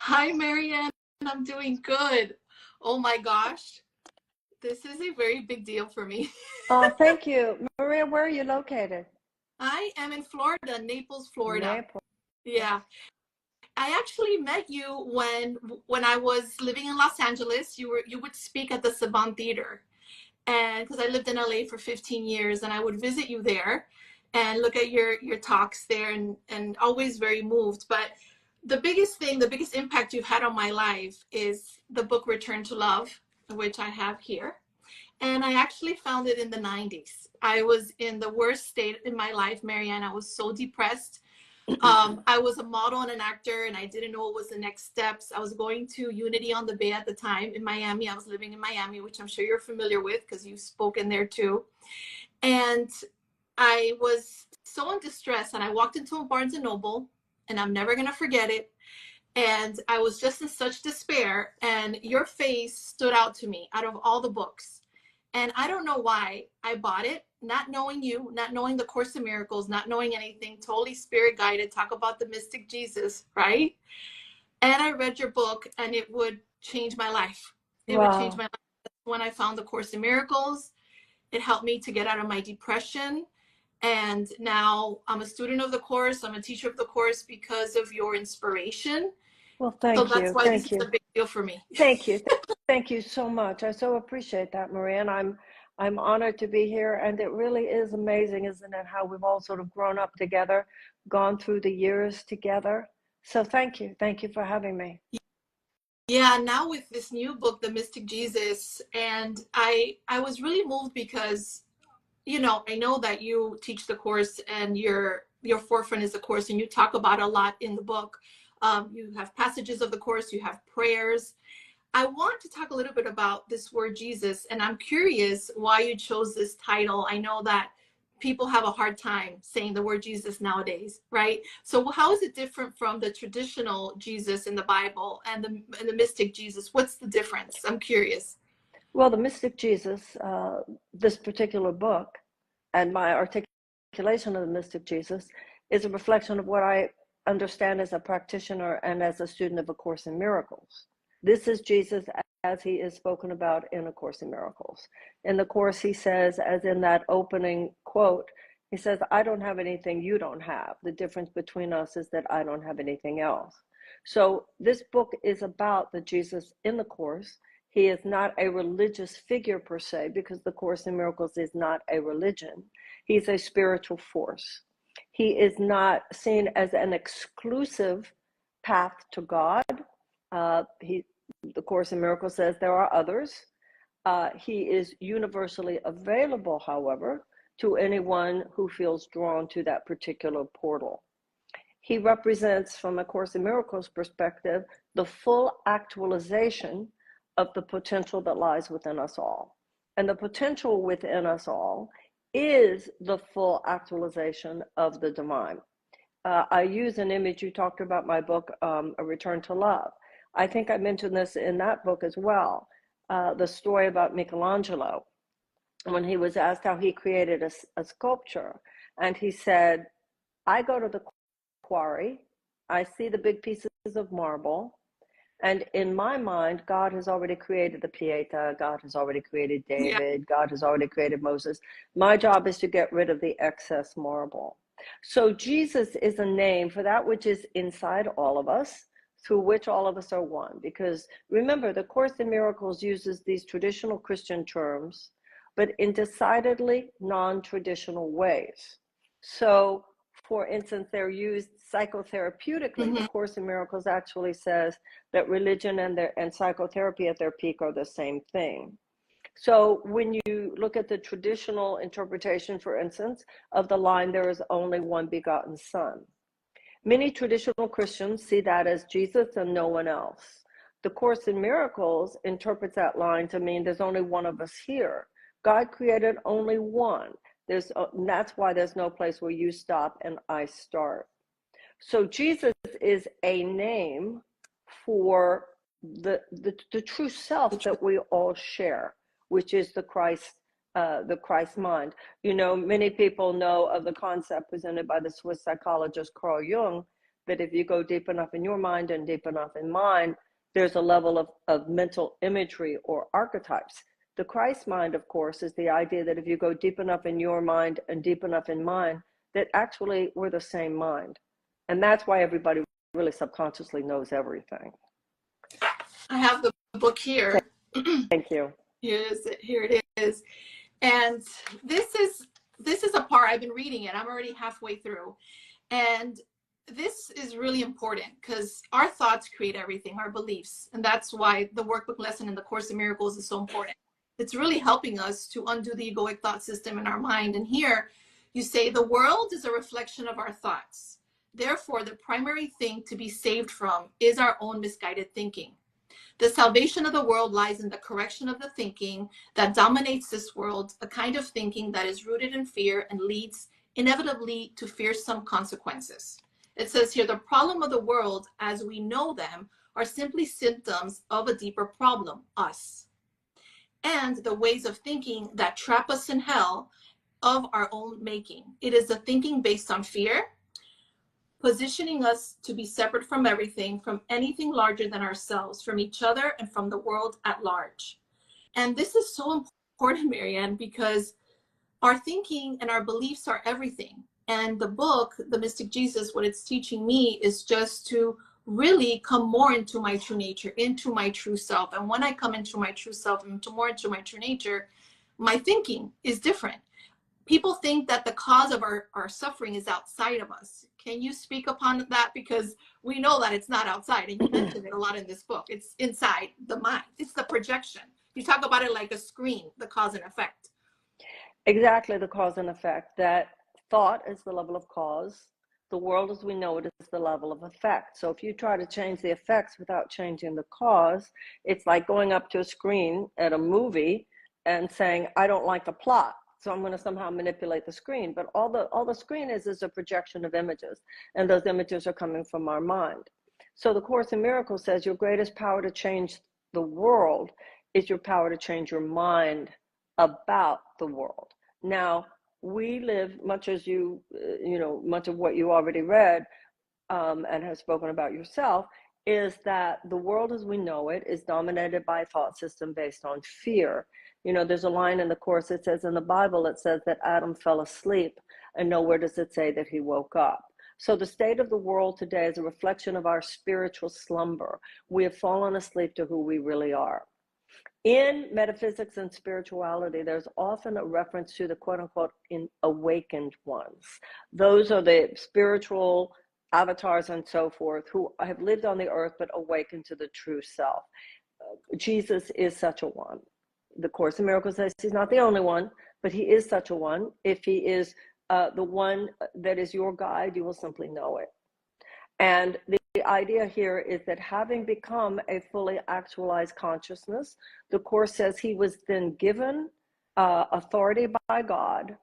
Hi, Marianne. I'm doing good. Oh my gosh, this is a very big deal for me. Oh, thank you. Maria, where are you located? I am in Florida, Naples, Florida. Naples. Yeah. I actually met you when I was living in Los Angeles. You would speak at the Saban Theater. And because I lived in LA for 15 years and I would visit you there and look at your talks there and always very moved. But the biggest impact you've had on my life is the book Return to Love, which I have here. And I actually found it in the 90s. I was in the worst state in my life, Marianne. I was so depressed. I was a model and an actor, and I didn't know what was the next steps. I was going to Unity on the Bay at the time in Miami. I was living in Miami, which I'm sure you're familiar with because you've spoken there too. And I was so in distress, and I walked into a Barnes and Noble, and I'm never going to forget it. And I was just in such despair, and your face stood out to me out of all the books. And I don't know why I bought it, not knowing you, not knowing the Course in Miracles, not knowing anything, totally spirit guided, talk about the mystic Jesus, right? And I read your book and it would change my life. It would change Wow. my life. When I found the Course in Miracles, it helped me to get out of my depression. And now I'm a student of the Course. I'm a teacher of the Course because of your inspiration. Well, So thank that's you. why this Thank is a you. big deal for me. Thank you. Thank you so much. I so appreciate that, Maria. And I'm honored to be here. And it really is amazing, isn't it, how we've all sort of grown up together, gone through the years together. So thank you. Thank you for having me. Yeah, now with this new book, The Mystic Jesus, and I was really moved because, I know that you teach the Course and your forefront is the Course, and you talk about a lot in the book. You have passages of the Course, you have prayers. I want to talk a little bit about this word Jesus, and I'm curious why you chose this title. I know that people have a hard time saying the word Jesus nowadays, right? So how is it different from the traditional Jesus in the Bible and the mystic Jesus? What's the difference? I'm curious. Well, the Mystic Jesus, this particular book, and my articulation of the Mystic Jesus is a reflection of what I understand as a practitioner and as a student of A Course in Miracles. This is Jesus as he is spoken about in A Course in Miracles. In the Course, he says, as in that opening quote, he says, I don't have anything you don't have. The difference between us is that I don't have anything else. So this book is about the Jesus in the Course. He is not a religious figure per se, because the Course in Miracles is not a religion. He's a spiritual force. He is not seen as an exclusive path to God. The Course in Miracles says there are others. He is universally available, however, to anyone who feels drawn to that particular portal. He represents, from a Course in Miracles perspective, the full actualization of the potential that lies within us all. And the potential within us all is the full actualization of the divine. I use an image, you talked about my book, A Return to Love. I think I mentioned this in that book as well, the story about Michelangelo, when he was asked how he created a sculpture. And he said, I go to the quarry, I see the big pieces of marble, and in my mind, God has already created the Pieta, God has already created Yeah. David, God has already created Moses. My job is to get rid of the excess marble. So Jesus is a name for that which is inside all of us, through which all of us are one. Because remember, the Course in Miracles uses these traditional Christian terms, but in decidedly non-traditional ways. So, for instance, they're used psychotherapeutically. Mm-hmm. The Course in Miracles actually says that religion and psychotherapy at their peak are the same thing. So when you look at the traditional interpretation, for instance, of the line, there is only one begotten Son, many traditional Christians see that as Jesus and no one else. The Course in Miracles interprets that line to mean there's only one of us here. God created only one. That's why there's no place where you stop and I start. So Jesus is a name for the true self that we all share, which is the Christ mind. Many people know of the concept presented by the Swiss psychologist Carl Jung that if you go deep enough in your mind and deep enough in mine, there's a level of mental imagery or archetypes. The Christ mind, of course, is the idea that if you go deep enough in your mind and deep enough in mine, that actually we're the same mind. And that's why everybody really subconsciously knows everything. I have the book here. Thank you. Here it is. And this is a part, I've been reading it. I'm already halfway through. And this is really important because our thoughts create everything, our beliefs. And that's why the workbook lesson in the Course in Miracles is so important. It's really helping us to undo the egoic thought system in our mind. And here you say the world is a reflection of our thoughts. Therefore, the primary thing to be saved from is our own misguided thinking. The salvation of the world lies in the correction of the thinking that dominates this world, a kind of thinking that is rooted in fear and leads inevitably to fearsome consequences. It says here, the problem of the world as we know them are simply symptoms of a deeper problem, us, and the ways of thinking that trap us in hell of our own making. It is a thinking based on fear, positioning us to be separate from everything, from anything larger than ourselves, from each other, and from the world at large. And this is so important, Marianne, because our thinking and our beliefs are everything. And the book, The Mystic Jesus, what it's teaching me is just to really come more into my true nature, into my true self. And when I come into my true self, into my true nature, my thinking is different. People think that the cause of our suffering is outside of us. Can you speak upon that? Because we know that it's not outside, and you mentioned it a lot in this book. It's inside the mind. It's the projection. You talk about it like a screen, the cause and effect. Exactly, the cause and effect. That thought is the level of cause. The world as we know it is the level of effect. So if you try to change the effects without changing the cause, it's like going up to a screen at a movie and saying, I don't like the plot, so I'm going to somehow manipulate the screen. But all the screen is a projection of images, and those images are coming from our mind. So the Course in Miracles says your greatest power to change the world is your power to change your mind about the world. Now, we live, much as much of what you already read and have spoken about yourself, is that the world as we know it is dominated by a thought system based on fear. You know, there's a line in the Course, it says in the Bible, it says that Adam fell asleep, and nowhere does it say that he woke up. So the state of the world today is a reflection of our spiritual slumber. We have fallen asleep to who we really are. In metaphysics and spirituality, there's often a reference to the quote unquote awakened ones. Those are the spiritual avatars and so forth who have lived on the earth but awakened to the true self. Jesus is such a one. The Course in Miracles says he's not the only one, but he is such a one. If he is the one that is your guide, you will simply know it. And the idea here is that having become a fully actualized consciousness, the Course says he was then given authority by God,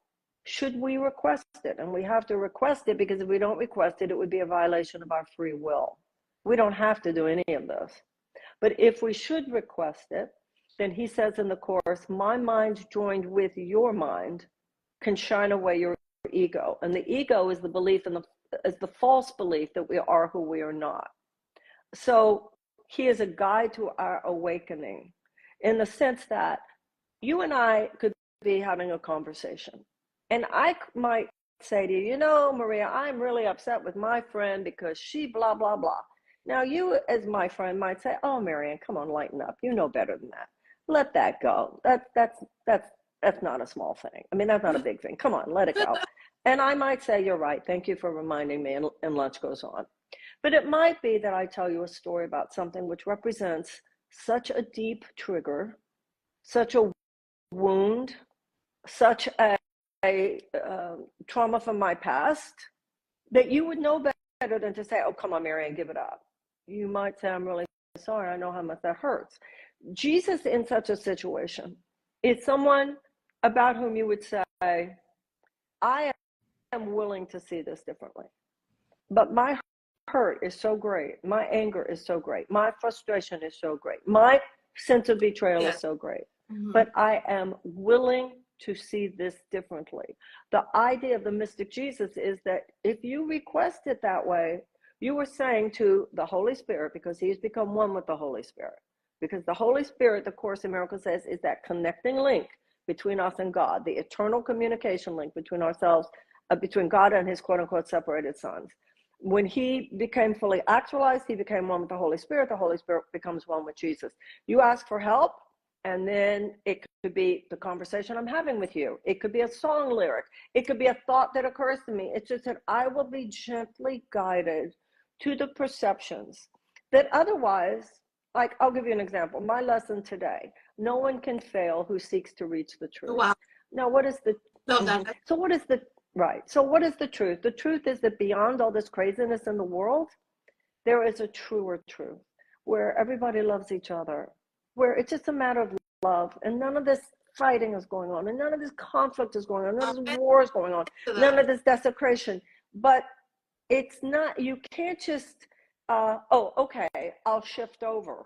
should we request it. And we have to request it, because if we don't request it, it would be a violation of our free will. We don't have to do any of this. But if we should request it, then he says in the Course, my mind joined with your mind can shine away your ego. And the ego is the belief is the false belief that we are who we are not. So he is a guide to our awakening, in the sense that you and I could be having a conversation, and I might say to you, you know, Maria, I'm really upset with my friend because she blah, blah, blah. Now you as my friend might say, oh, Marianne, come on, lighten up. You know better than that. Let that go. That's not a small thing. I mean, that's not a big thing. Come on, let it go. And I might say, you're right. Thank you for reminding me, and lunch goes on. But it might be that I tell you a story about something which represents such a deep trigger, such a wound, such a trauma from my past, that you would know better than to say, oh, come on, Marianne, give it up. You might say, I'm really sorry. I know how much that hurts. Jesus in such a situation is someone about whom you would say, I am willing to see this differently. But my hurt is so great. My anger is so great. My frustration is so great. My sense of betrayal is so great. Mm-hmm. But I am willing to see this differently. The idea of the Mystic Jesus is that if you request it that way, You were saying to the Holy Spirit, because he's become one with the Holy Spirit. Because the Holy Spirit, the Course in Miracles says, is that connecting link between us and God, the eternal communication link between ourselves, between God and his quote-unquote separated sons. When he became fully actualized, he became one with the Holy Spirit becomes one with Jesus. You ask for help, and then it could be the conversation I'm having with you. It could be a song lyric. It could be a thought that occurs to me. It's just that I will be gently guided to the perceptions that otherwise, like, I'll give you an example. My lesson today: no one can fail who seeks to reach the truth. Wow. Now, what is the, so what is the, right. So what is the truth? The truth is that beyond all this craziness in the world, there is a truer truth where everybody loves each other, where it's just a matter of love, and none of this fighting is going on, and none of this conflict is going on, none of this war is going on, none of this desecration. But it's not, you can't just, oh, okay, I'll shift over.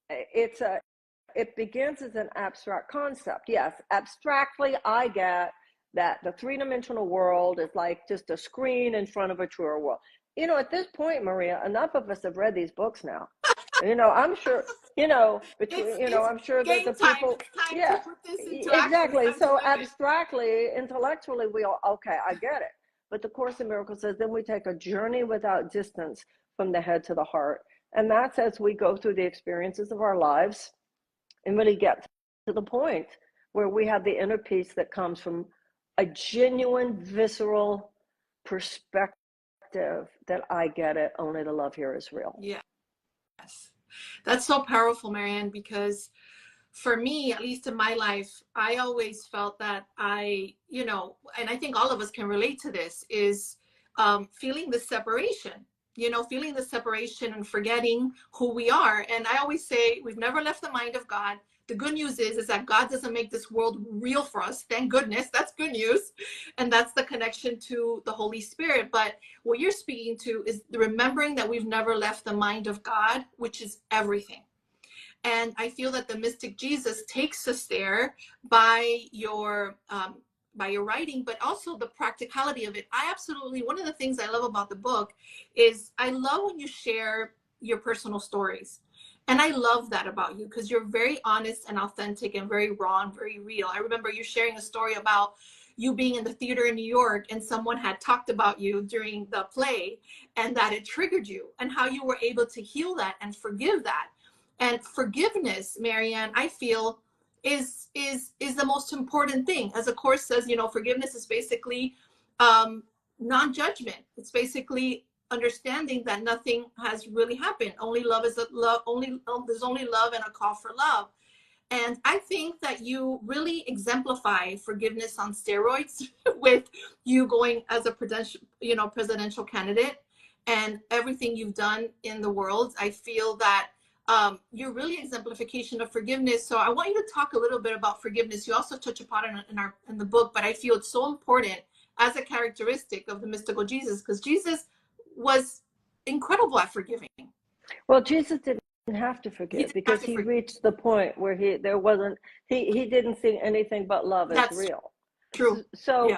It begins as an abstract concept. Yes, abstractly, I get that the three-dimensional world is like just a screen in front of a truer world. You know, at this point, Maria, enough of us have read these books now. You know, I'm sure, you know, between, you know, I'm sure that the people, yeah, to put this into exactly. action. So abstractly, intellectually, we all, okay, I get it. But the Course in Miracles says, then we take a journey without distance from the head to the heart. And that's as we go through the experiences of our lives and really get to the point where we have the inner peace that comes from a genuine, visceral perspective that I get it, only the love here is real. Yes. That's so powerful, Marianne, because for me, at least in my life, I always felt that you know, and I think all of us can relate to this, is feeling the separation, you know, feeling the separation and forgetting who we are. And I always say, we've never left the mind of God. The good news is that God doesn't make this world real for us. Thank goodness. That's good news. And that's the connection to the Holy Spirit. But what you're speaking to is the remembering that we've never left the mind of God, which is everything. And I feel that the mystic Jesus takes us there by your writing, but also the practicality of it. I absolutely, one of the things I love about the book is I love when you share your personal stories. And I love that about you, because you're very honest and authentic and very raw and very real. I remember you sharing a story about you being in the theater in New York and someone had talked about you during the play and that it triggered you, and how you were able to heal that and forgive that. And forgiveness, Marianne, I feel is the most important thing. As the Course says, you know, forgiveness is basically non-judgment. It's basically understanding that nothing has really happened. Only love is love. There's only love and a call for love. And I think that you really exemplify forgiveness on steroids with you going as a presidential candidate and everything you've done in the world. I feel that you're really exemplification of forgiveness. So I want you to talk a little bit about forgiveness. You also touch upon it in the book, but I feel it's so important as a characteristic of the mystical Jesus, because Jesus was incredible at forgiving. Well, Jesus didn't have to forgive because he reached the point where he didn't see anything but love as real. True. So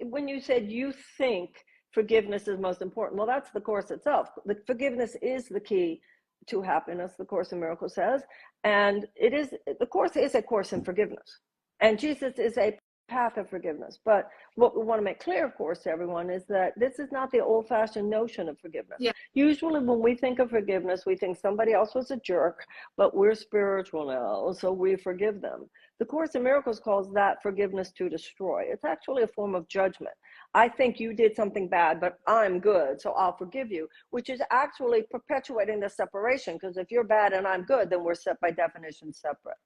when you said you think forgiveness is most important, well, that's the Course itself. The forgiveness is the key to happiness, the Course in Miracles says, and the Course is a course in forgiveness, and Jesus is a path of forgiveness. But what we want to make clear, of course, to everyone is that this is not the old-fashioned notion of forgiveness. Yeah. Usually when we think of forgiveness, we think somebody else was a jerk, but we're spiritual now, so we forgive them. The Course in Miracles calls that forgiveness to destroy. It's actually a form of judgment. I think you did something bad, but I'm good, so I'll forgive you, which is actually perpetuating the separation, because if you're bad and I'm good, then we're by definition separate.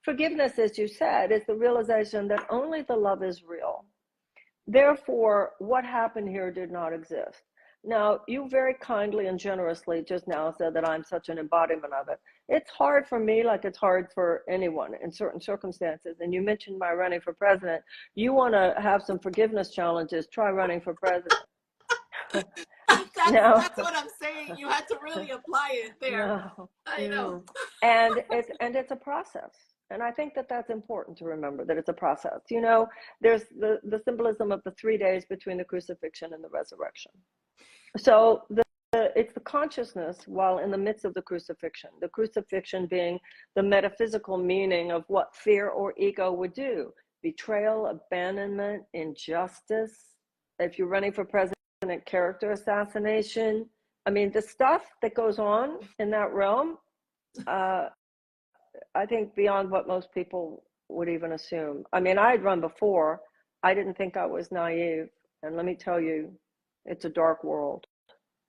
Forgiveness, as you said, is the realization that only the love is real. Therefore, what happened here did not exist. Now, you very kindly and generously just now said that I'm such an embodiment of it. It's hard for me, like it's hard for anyone in certain circumstances. And you mentioned my running for president. You want to have some forgiveness challenges, try running for president. That's what I'm saying. You had to really apply it there. No. I know. And it's a process. And I think that that's important to remember, that it's a process. You know, there's the symbolism of the 3 days between the crucifixion and the resurrection. So it's the consciousness while in the midst of the crucifixion being the metaphysical meaning of what fear or ego would do. Betrayal, abandonment, injustice. If you're running for president, character assassination. I mean, the stuff that goes on in that realm, I think beyond what most people would even assume. I mean, I had run before. I didn't think I was naive. And let me tell you, it's a dark world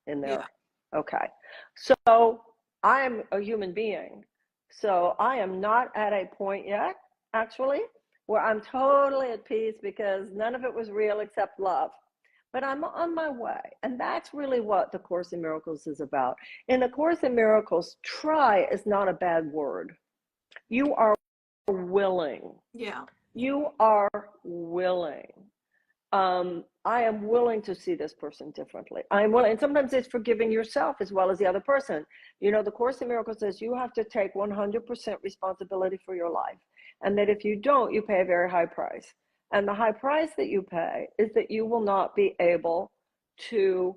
in there. Yeah. Okay. So I am a human being. So I am not at a point yet, actually, where I'm totally at peace because none of it was real except love. But I'm on my way. And that's really what the Course in Miracles is about. In the Course in Miracles, try is not a bad word. You are willing. Yeah. You are willing. I am willing to see this person differently. I'm willing, and sometimes it's forgiving yourself as well as the other person. You know, the Course in Miracles says you have to take 100% responsibility for your life, and that if you don't, you pay a very high price. And the high price that you pay is that you will not be able to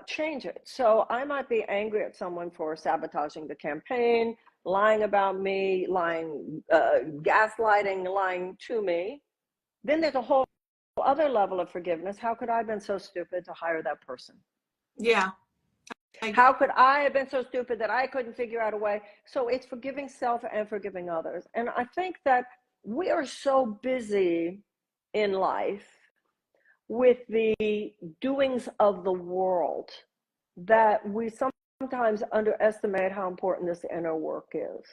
change it. So I might be angry at someone for sabotaging the campaign, lying about me, gaslighting, lying to me. Then there's a whole other level of forgiveness. How could I have been so stupid to hire that person? Yeah. How could I have been so stupid that I couldn't figure out a way? So it's forgiving self and forgiving others. And I think that we are so busy in life with the doings of the world that we sometimes underestimate how important this inner work is.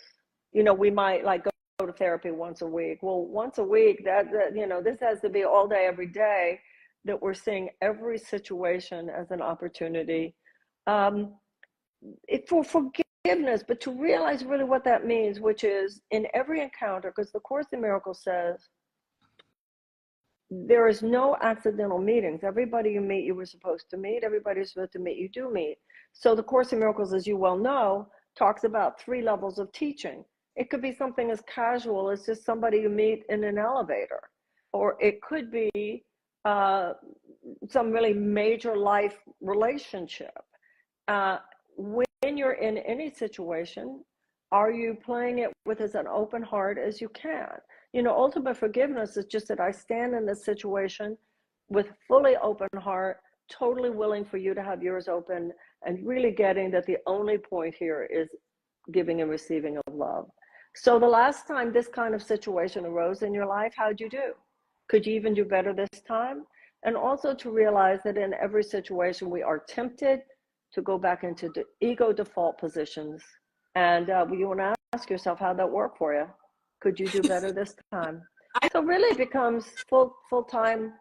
You know, we might like go to therapy once a week. Well, once a week, that you know, this has to be all day, every day, that we're seeing every situation as an opportunity for forgiveness, but to realize really what that means, which is in every encounter, because the Course in Miracles says there is no accidental meetings. Everybody you meet, you were supposed to meet. Everybody you're supposed to meet, you do meet. So the Course in Miracles, as you well know, talks about 3 levels of teaching. It could be something as casual as just somebody you meet in an elevator, or it could be some really major life relationship. When you're in any situation, are you playing it with as an open heart as you can? You know, ultimate forgiveness is just that I stand in this situation with fully open heart, totally willing for you to have yours open, and really getting that the only point here is giving and receiving of love. So the last time this kind of situation arose in your life, how'd you do? Could you even do better this time? And also to realize that in every situation we are tempted to go back into the ego default positions. And you want to ask yourself, how'd that work for you? Could you do better this time? So really it becomes full-time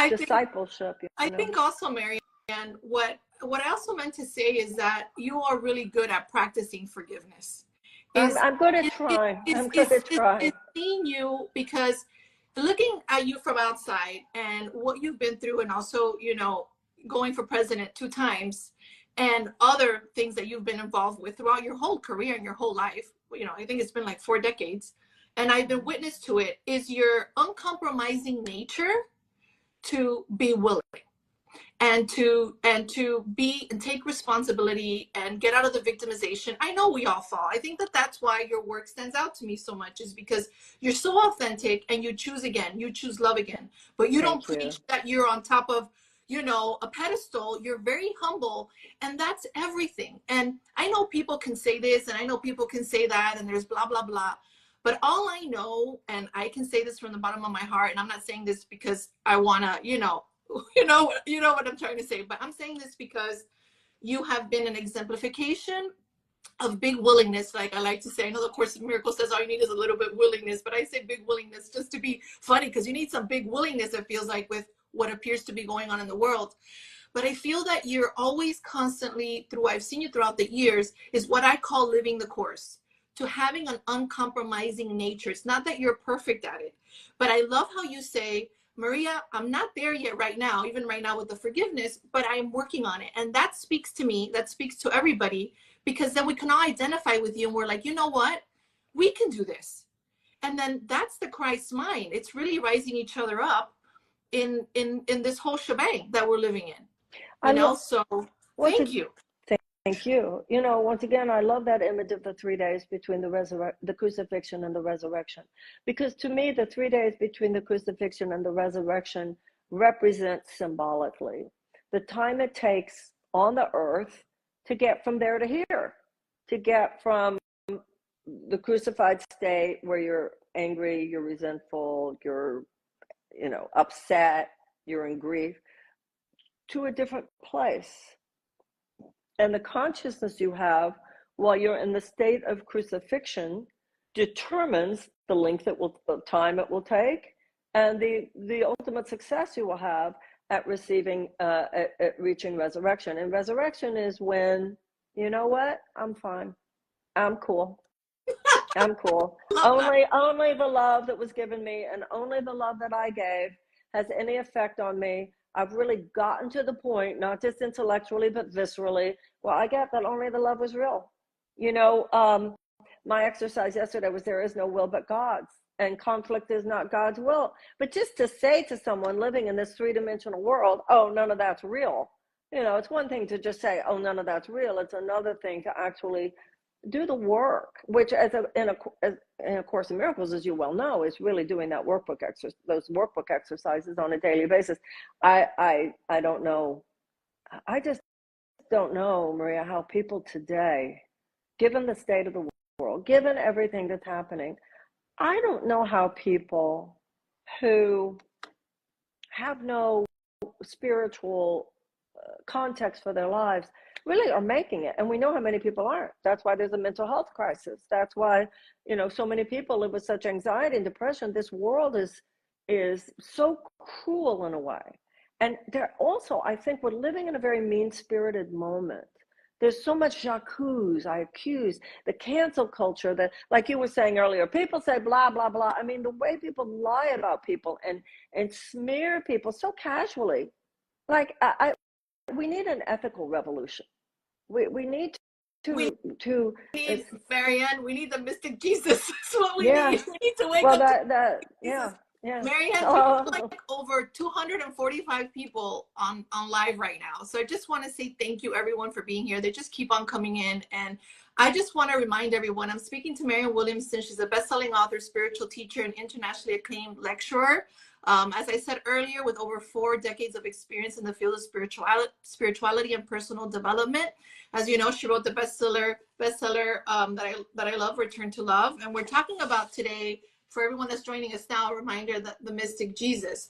discipleship. I think also, Marianne, what I also meant to say is that you are really good at practicing forgiveness. I'm good at trying. I'm good at trying. It's seeing you, because looking at you from outside and what you've been through, and also, you know, going for president 2 times and other things that you've been involved with throughout your whole career and your whole life. You know, I think it's been like 4 decades. And I've been witness to it, is your uncompromising nature to be willing and to be and take responsibility and get out of the victimization. I know we all fall. I think that that's why your work stands out to me so much, is because you're so authentic and you choose again, you choose love again, but you don't preach that you're on top of, you know, a pedestal. You're very humble, and that's everything. And I know people can say this and I know people can say that, and there's blah, blah, blah. But all I know, and I can say this from the bottom of my heart, and I'm not saying this because I want to, you know what I'm trying to say, but I'm saying this because you have been an exemplification of big willingness. Like I like to say, I know the Course in Miracles says all you need is a little bit willingness, but I say big willingness just to be funny, because you need some big willingness, it feels like, with what appears to be going on in the world. But I feel that you're always constantly, I've seen you throughout the years, is what I call living the Course, to having an uncompromising nature. It's not that you're perfect at it, but I love how you say, Maria, I'm not there yet right now, even right now with the forgiveness, but I'm working on it. And that speaks to me, that speaks to everybody, because then we can all identify with you and we're like, you know what, we can do this. And then that's the Christ mind. It's really rising each other up in this whole shebang that we're living in. you I know, love, so once thank again, you. thank you. You know, once again, I love that image of the 3 days between the crucifixion and the resurrection, because to me, the 3 days between the crucifixion and the resurrection represents symbolically the time it takes on the earth to get from there to here, to get from the crucified state where you're angry, you're resentful, you're, you know, upset, you're in grief, to a different place. And the consciousness you have while you're in the state of crucifixion determines the length the time it will take, and the ultimate success you will have at receiving, at reaching resurrection. And resurrection is when, you know what, I'm fine, I'm cool, I'm cool. Love that. Only the love that was given me and only the love that I gave has any effect on me. I've really gotten to the point, not just intellectually, but viscerally, where I get that only the love was real. You know, my exercise yesterday was there is no will but God's, and conflict is not God's will. But just to say to someone living in this three-dimensional world, oh, none of that's real. You know, it's one thing to just say, oh, none of that's real. It's another thing to actually do the work, which in a Course in Miracles, as you well know, is really doing that those workbook exercises on a daily basis. I don't know. I just don't know, Maria, how people today, given the state of the world, given everything that's happening, I don't know how people who have no spiritual context for their lives really are making it. And we know how many people aren't. That's why there's a mental health crisis. That's why, you know, so many people live with such anxiety and depression. This world is so cruel in a way. And there also, I think we're living in a very mean-spirited moment. There's so much j'accuse, I accuse, the cancel culture, that, like you were saying earlier, people say blah, blah, blah. I mean, the way people lie about people and smear people so casually. Like, we need an ethical revolution. We need We to need, Marianne, we need the mystic Jesus. That's what we yeah. need. We need to wake Well, up to yeah, Jesus. yeah. Marianne, we have like over 245 people on live right now. So I just want to say thank you, everyone, for being here. They just keep on coming in. And I just want to remind everyone, I'm speaking to Marianne Williamson. She's a best-selling author, spiritual teacher, and internationally acclaimed lecturer. As I said earlier, with over 4 decades of experience in the field of spirituality and personal development. As you know, she wrote the bestseller that I love, Return to Love. And we're talking about today, for everyone that's joining us now, a reminder that the mystic Jesus.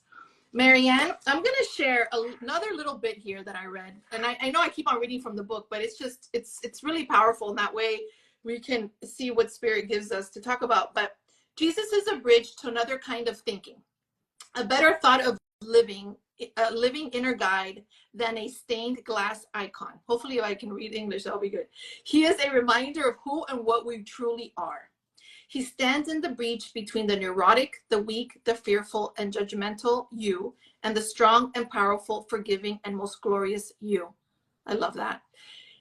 Marianne, I'm going to share another little bit here that I read. And I know I keep on reading from the book, but it's really powerful. In that way, we can see what Spirit gives us to talk about. But Jesus is a bridge to another kind of thinking, a better thought of living, a living inner guide than a stained glass icon. Hopefully, if I can read English, that'll be good. He is a reminder of who and what we truly are. He stands in the breach between the neurotic, the weak, the fearful, and judgmental you, and the strong and powerful, forgiving, and most glorious you. I love that.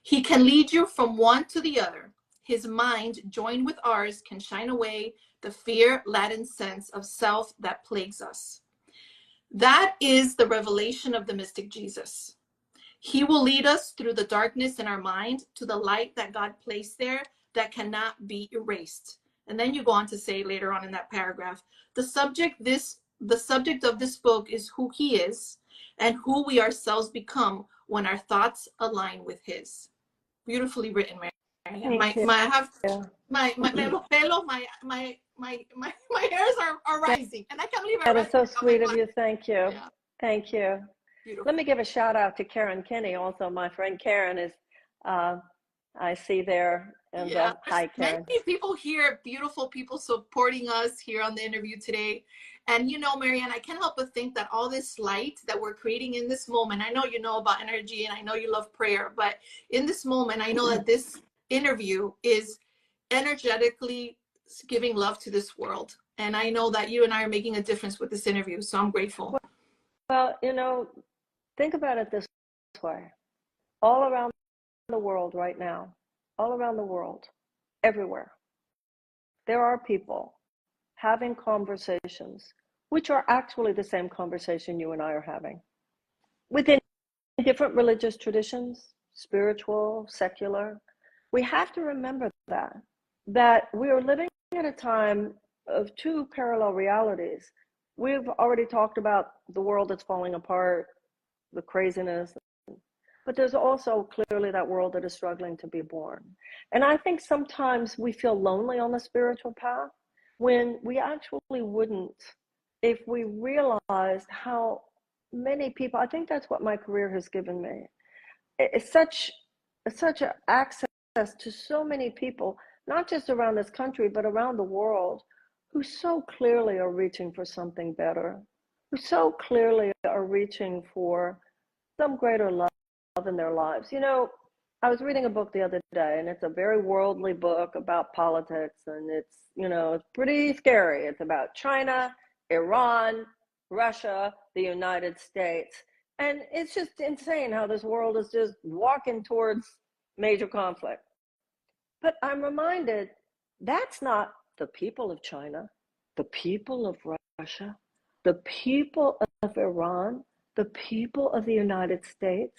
He can lead you from one to the other. His mind, joined with ours, can shine away the fear-laden sense of self that plagues us. That is the revelation of the mystic Jesus. He will lead us through the darkness in our mind to the light that God placed there that cannot be erased. And then you go on to say later on in that paragraph, the subject of this book is who he is and who we ourselves become when our thoughts align with his. Beautifully written, Marianne. I have my hairs are rising, and I can't believe I read that is so sweet of life. you. Thank you. Yeah. Thank you. Beautiful. Let me give a shout out to Karen Kinney. Also, my friend Karen is, I see there. And yeah, hi, Karen. Many people here, beautiful people supporting us here on the interview today. And you know, Marianne, I can't help but think that all this light that we're creating in this moment, I know you know about energy and I know you love prayer, but in this moment, I know that this interview is energetically giving love to this world. And I know that you and I are making a difference with this interview. So I'm grateful. Well, you know, think about it this way. All around the world right now, all around the world, everywhere, there are people having conversations which are actually the same conversation you and I are having within different religious traditions, spiritual, secular. We have to remember that we are living at a time of two parallel realities. We've already talked about the world that's falling apart, the craziness, but there's also clearly that world that is struggling to be born. And I think sometimes we feel lonely on the spiritual path when we actually wouldn't if we realized how many people, I think that's what my career has given me. It's such an access to so many people, not just around this country, but around the world, who so clearly are reaching for something better, who so clearly are reaching for some greater love in their lives. You know, I was reading a book the other day, and it's a very worldly book about politics, and it's, you know, it's pretty scary. It's about China, Iran, Russia, the United States. And it's just insane how this world is just walking towards major conflict. But I'm reminded that's not the people of China, the people of Russia, the people of Iran, the people of the United States.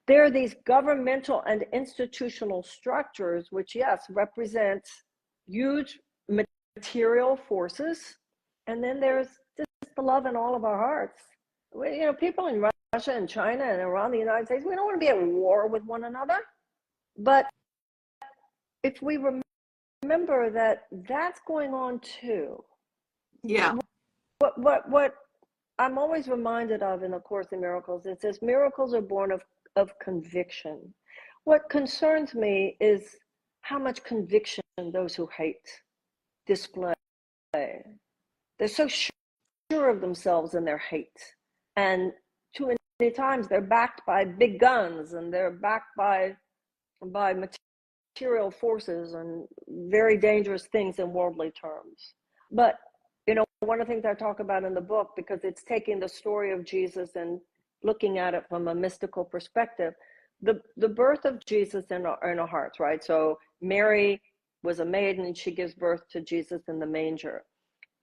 There are these governmental and institutional structures, which, yes, represent huge material forces. And then there's just the love in all of our hearts. You know, people in Russia and China and around the United States, we don't want to be at war with one another. But if we remember that that's going on too. Yeah. What I'm always reminded of in the Course in Miracles, it says miracles are born of conviction. What concerns me is how much conviction those who hate display. They're so sure of themselves in their hate. And too many times they're backed by big guns, and they're backed by material forces and very dangerous things in worldly terms. But, you know, one of the things I talk about in the book, because it's taking the story of Jesus and looking at it from a mystical perspective, the birth of Jesus in our hearts, right? So Mary was a maiden, and she gives birth to Jesus in the manger.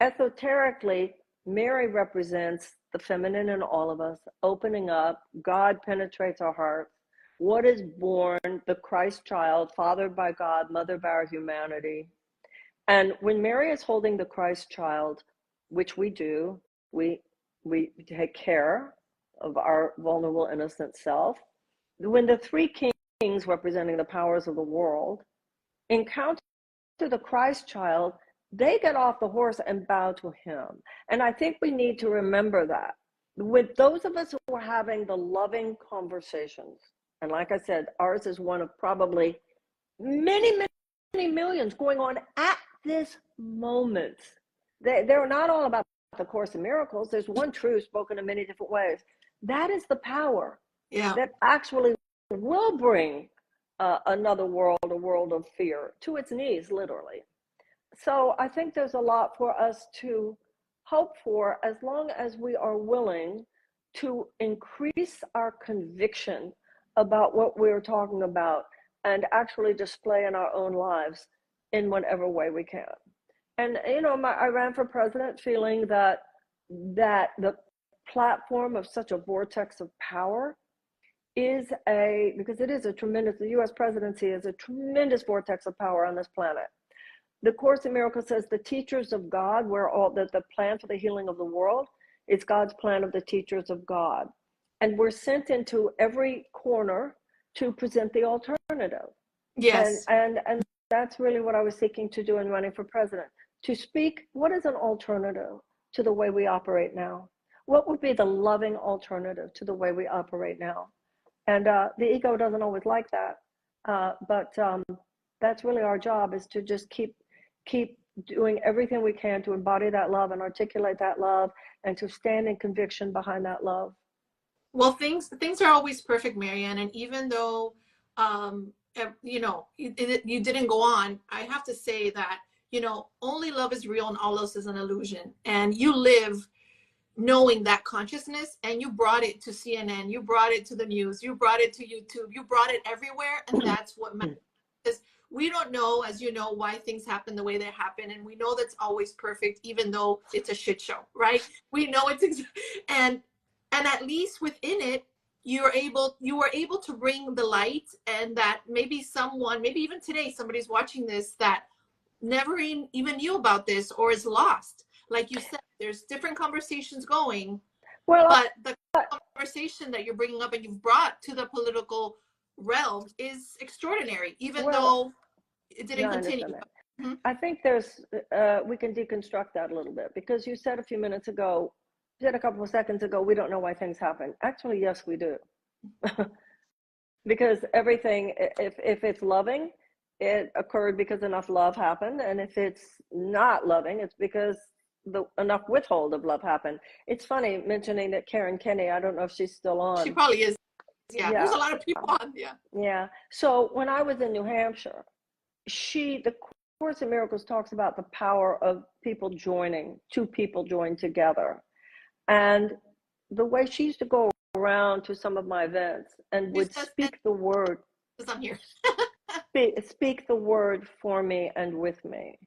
Esoterically, Mary represents the feminine in all of us, opening up. God penetrates our hearts. What is born? The Christ child, fathered by God, mothered by our humanity. And when Mary is holding the Christ child, which we do, we take care of our vulnerable, innocent self. When the three kings representing the powers of the world encounter the Christ child, they get off the horse and bow to him. And I think we need to remember that. With those of us who are having the loving conversations, and like I said, ours is one of probably many, many millions going on at this moment. They're not all about the Course in Miracles. There's one truth spoken in many different ways. That is the power that actually will bring another world, a world of fear, to its knees, literally. So I think there's a lot for us to hope for, as long as we are willing to increase our conviction about what we're talking about and actually display in our own lives in whatever way we can. And, you know, I ran for president feeling that the platform of such a vortex of power is because it is a tremendous, the US presidency is a tremendous vortex of power on this planet. The Course in Miracles says the teachers of God, the plan for the healing of the world, it's God's plan of the teachers of God. And we're sent into every corner to present the alternative. Yes. And that's really what I was seeking to do in running for president, to speak what is an alternative to the way we operate now. What would be the loving alternative to the way we operate now? And the ego doesn't always like that, but that's really our job, is to just keep doing everything we can to embody that love and articulate that love, and to stand in conviction behind that love. Well, things are always perfect, Marianne, and even though you know, you didn't go on, I have to say that, you know, only love is real and all else is an illusion. And you live knowing that consciousness, and you brought it to CNN, you brought it to the news, you brought it to YouTube, you brought it everywhere, and that's what matters. We don't know, as you know, why things happen the way they happen, and we know that's always perfect, even though it's a shit show, right? We know it's and at least within it, you were able to bring the light, and that maybe someone, maybe even today, somebody's watching this that never even knew about this or is lost. Like you said, there's different conversations going, Well, but the conversation that you're bringing up and you've brought to the political realm is extraordinary, even though it didn't continue. Mm-hmm. I think we can deconstruct that a little bit, because you said a couple of seconds ago, we don't know why things happen. Actually, yes, we do. Because everything, if it's loving, it occurred because enough love happened. And if it's not loving, it's because enough withhold of love happened. It's funny mentioning that Karen Kenney, I don't know if she's still on. She probably is. Yeah. There's a lot of people on. Yeah. So when I was in New Hampshire, the Course in Miracles talks about the power of two people join together. And the way she used to go around to some of my events and would speak the word, I'm here. speak the word for me and with me.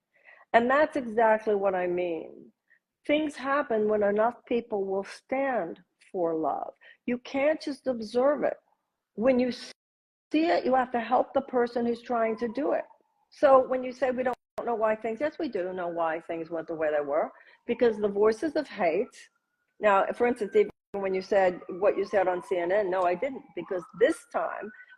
And that's exactly what I mean. Things happen when enough people will stand for love. You can't just observe it. When you see it, you have to help the person who's trying to do it. So when you say we don't know why things, yes, we do know why things went the way they were, because the voices of hate. Now, for instance, even when you said what you said on CNN, no, I didn't, because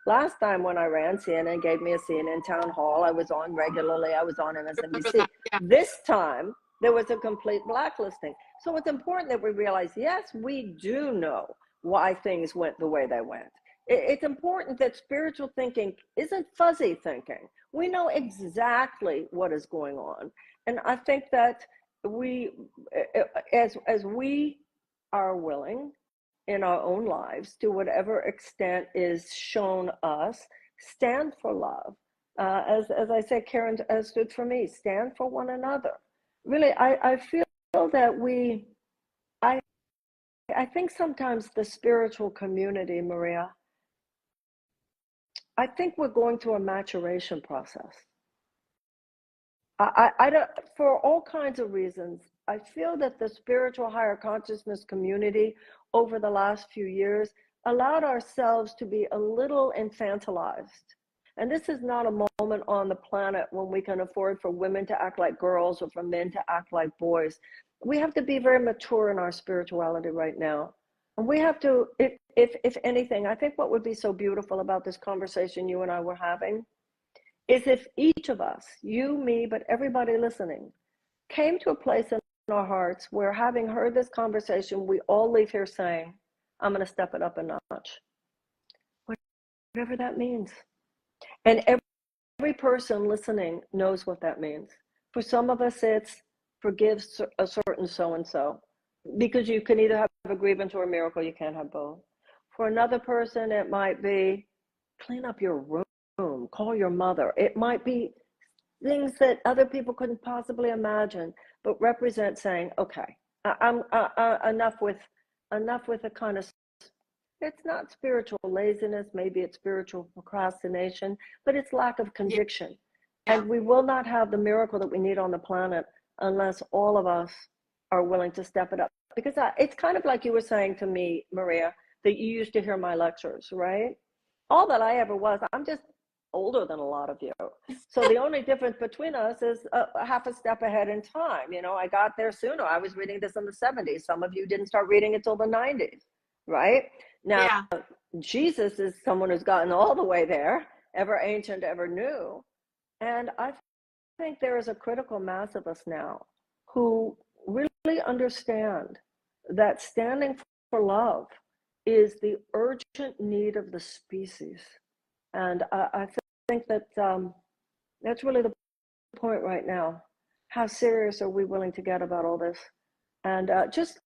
last time when I ran, CNN gave me a CNN town hall. I was on regularly. I was on MSNBC. Yeah. This time, there was a complete blacklisting. So it's important that we realize, yes, we do know why things went the way they went. It's important that spiritual thinking isn't fuzzy thinking. We know exactly what is going on. And I think that as we are willing in our own lives, to whatever extent is shown us, stand for love. As I said, Karen stood for me, stand for one another. Really, I feel that I think sometimes the spiritual community, Maria, I think we're going through a maturation process. I don't, for all kinds of reasons, I feel that the spiritual higher consciousness community over the last few years allowed ourselves to be a little infantilized. And this is not a moment on the planet when we can afford for women to act like girls or for men to act like boys. We have to be very mature in our spirituality right now. And we have to, if anything, I think what would be so beautiful about this conversation you and I were having is if each of us, you, me, but everybody listening, came to a place in our hearts where, having heard this conversation, we all leave here saying, I'm going to step it up a notch. Whatever that means. And every person listening knows what that means. For some of us, it's forgive a certain so-and-so, because you can either have a grievance or a miracle. You can't have both. For another person, it might be clean up your room, call your mother. It might be things that other people couldn't possibly imagine, but represent saying, okay, I'm enough with a kind of, it's not spiritual laziness, maybe it's spiritual procrastination, but it's lack of conviction. Yeah. And we will not have the miracle that we need on the planet unless all of us are willing to step it up. Because it's kind of like you were saying to me, Maria, that you used to hear my lectures, right? All that I ever was, I'm just older than a lot of you. So the only difference between us is a half a step ahead in time. You know, I got there sooner. I was reading this in the 70s. Some of you didn't start reading it till the 90s, right? Now, Jesus is someone who's gotten all the way there, ever ancient, ever new. And I think there is a critical mass of us now who really understand that standing for love is the urgent need of the species. And I think that that's really the point right now. How serious are we willing to get about all this? And just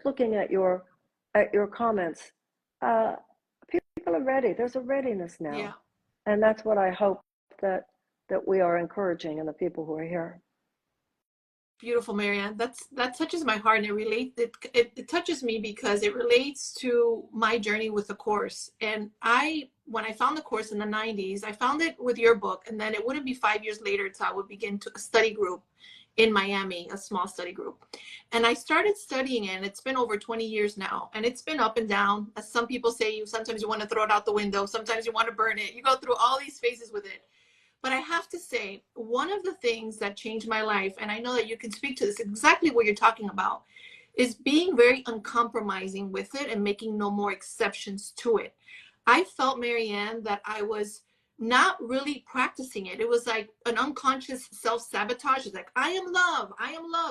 looking at your comments, people are ready. There's a readiness now. Yeah. And that's what I hope that we are encouraging in the people who are here. Beautiful, Marianne. That touches my heart, and it touches me because it relates to my journey with the Course. And when I found the Course in the 90s, I found it with your book, and then it wouldn't be 5 years later until I would begin a study group. in Miami, a small study group. And I started studying it, and it's been over 20 years now. And it's been up and down. As some people say, sometimes you want to throw it out the window. Sometimes you want to burn it. You go through all these phases with it. But I have to say, one of the things that changed my life, and I know that you can speak to this, exactly what you're talking about, is being very uncompromising with it and making no more exceptions to it. I felt, Marianne, that I was not really practicing it. It was like an unconscious self-sabotage. It's like, I am love.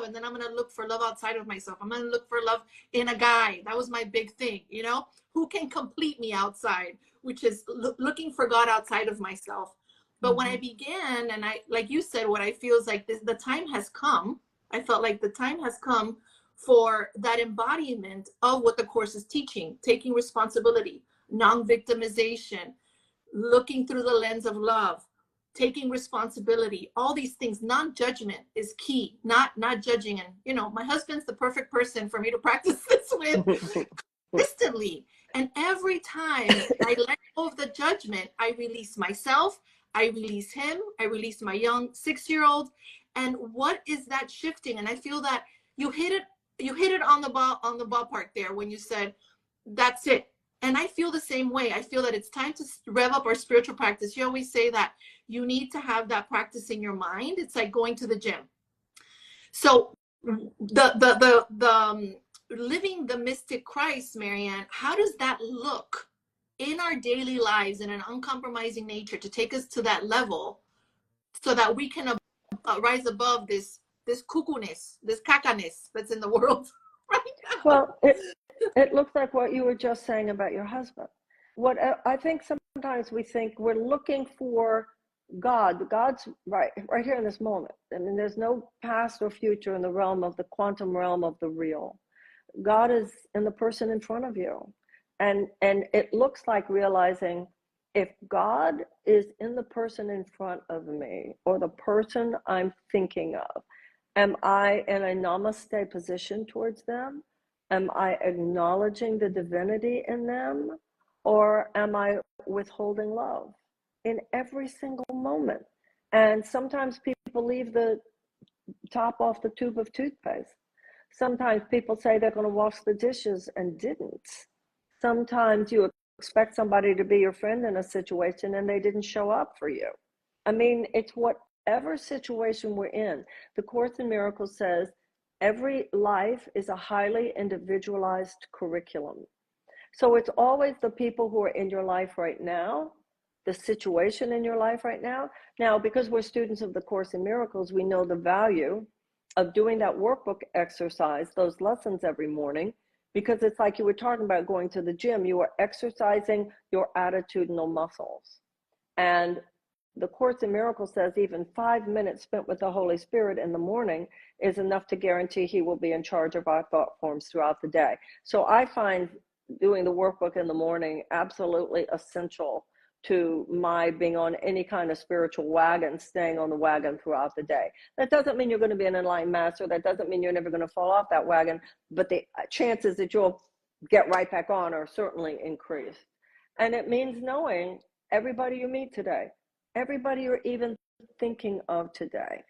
And then I'm going to look for love outside of myself. I'm going to look for love in a guy. That was my big thing, you know, who can complete me outside, which is looking for God outside of myself. But when I began, and I, like you said, what I feel is like the time has come. I felt like the time has come for that embodiment of what the Course is teaching, taking responsibility, non-victimization, looking through the lens of love, taking responsibility, all these things. Non-judgment is key, not judging. And, you know, my husband's the perfect person for me to practice this with consistently. And every time I let go of the judgment, I release myself, I release him, I release my young 6-year-old. And what is that shifting? And I feel that you hit it on the ballpark there when you said, that's it. And I feel the same way. I feel that it's time to rev up our spiritual practice. You always say that you need to have that practice in your mind. It's like going to the gym. So the living the mystic Christ, Marianne, how does that look in our daily lives in an uncompromising nature to take us to that level so that we can rise above this cuckoo-ness, this caca-ness that's in the world right now? Well, it looks like what you were just saying about your husband. What I think sometimes we think we're looking for God. God's right here in this moment. I mean, there's no past or future in the realm of the quantum realm of the real. God is in the person in front of you. And it looks like realizing if God is in the person in front of me or the person I'm thinking of, am I in a namaste position towards them? Am I acknowledging the divinity in them? Or am I withholding love in every single moment? And sometimes people leave the top off the tube of toothpaste. Sometimes people say they're going to wash the dishes and didn't. Sometimes you expect somebody to be your friend in a situation and they didn't show up for you. I mean, it's whatever situation we're in. The Course in Miracles says every life is a highly individualized curriculum. So it's always the people who are in your life right now, the situation in your life right now. Now, because we're students of the Course in Miracles, we know the value of doing that workbook exercise, those lessons every morning, because it's like you were talking about going to the gym. You are exercising your attitudinal muscles. And the Course in Miracles says even 5 minutes spent with the Holy Spirit in the morning is enough to guarantee he will be in charge of our thought forms throughout the day. So I find doing the workbook in the morning absolutely essential to my being on any kind of spiritual wagon, staying on the wagon throughout the day. That doesn't mean you're going to be an enlightened master. That doesn't mean you're never going to fall off that wagon, but the chances that you'll get right back on are certainly increased. And it means knowing everybody you meet today, everybody you're even thinking of today.